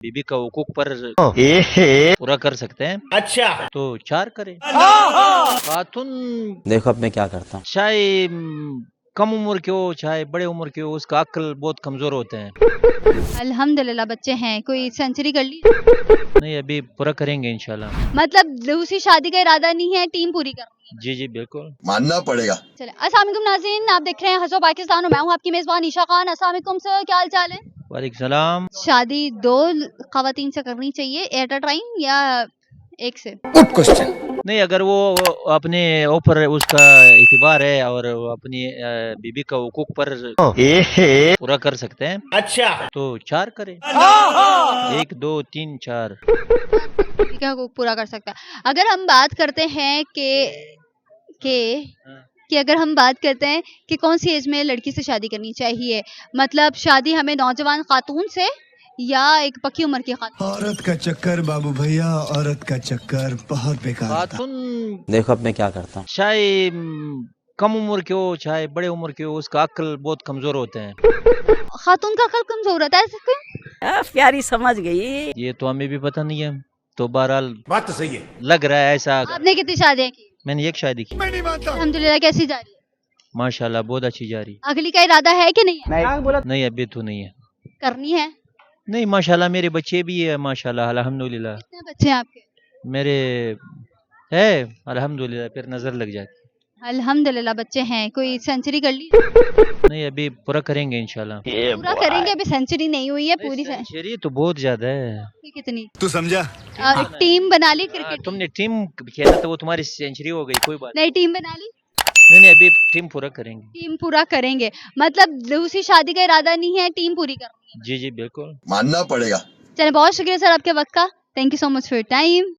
बीबी का हुकूक पर ए पूरा कर सकते हैं। अच्छा, तो 4 करें। खातून देखो अब मैं क्या करता हूँ। चाहे कम उम्र के हो चाहे बड़े उम्र के हो, उसका अक्ल बहुत कमजोर होते हैं। अल्हम्दुलिल्लाह बच्चे हैं। कोई सेंचुरी कर ली? नहीं, अभी पूरा करेंगे इंशाल्लाह। मतलब दूसरी शादी का इरादा नहीं है, टीम पूरी करनी है। जी जी बिल्कुल। मानना पड़ेगा। चले, अस्सलाम वालेकुम नाज़रीन, आप देख रहे हैं हंसो पाकिस्तान और मैं हूं आपकी मेजबान ईशा खान। अस्सलाम वालेकुम सर, क्या हाल चाल है? वालेकुम सलाम। शादी दो खवातीन से करनी चाहिए एट अ टाइम या एक से? Good question. नहीं, अगर वो अपने ऊपर उसका इतिबार है और वो अपनी बीबी का हुकूक पर ए पूरा कर सकते हैं अच्छा, तो 4 करें। 1 2 3 4। बीवी का हकूक पूरा कर सकता है। अगर हम बात करते हैं कि अगर हम बात करते हैं कि कौन सी एज में लड़की से शादी करनी चाहिए, मतलब शादी हमें नौजवान खातून से या एक पक्की उम्र की खातून? औरत का चक्कर बाबू भैया, औरत का चक्कर बहुत बेकार था। खातून देखो अब मैं क्या करता हूँ। चाहे कम उम्र के हो चाहे बड़े उम्र के हो, उसका अक्ल बहुत कमजोर होते हैं। खातून का अकल कमजोर होता है ऐसा क्यों? प्यारी समझ गई। ये तो हमें भी पता नहीं है, तो बहरहाल बात तो सही है। लग रहा है ऐसा। आपने कितनी शादियां की? मैंने एक शादी की, अल्हम्दुलिल्लाह। कैसी जा रही है? माशाल्लाह बहुत अच्छी जा रही। अगली का इरादा है कि नहीं है? नहीं, अभी तो नहीं है। करनी है? नहीं, माशाल्लाह मेरे बच्चे भी है, माशाल्लाह अल्हम्दुलिल्लाह। कितने बच्चे हैं आपके? मेरे है अल्हम्दुलिल्लाह, फिर नजर लग जाती। अल्हम्दुलिल्लाह बच्चे हैं। कोई सेंचुरी कर ली? नहीं, अभी पूरा करेंगे इंशाल्लाह। पूरा करेंगे, अभी सेंचुरी नहीं हुई है पूरी। सेंचुरी तो बहुत ज्यादा है। कितनी? तू समझा? टीम बना ली क्रिकेट? तुमने टीम खेला तो वो तुम्हारी सेंचुरी हो गई, कोई बात नई टीम बना ली? नहीं। नहीं, अभी टीम पूरा करेंगे। टीम पूरा करेंगे, मतलब दूसरी शादी का इरादा नहीं है, टीम पूरी करनी है। जी जी बिल्कुल। मानना पड़ेगा। चलिए, बहुत शुक्रिया सर आपके वक्त का। Thank you so much for your time.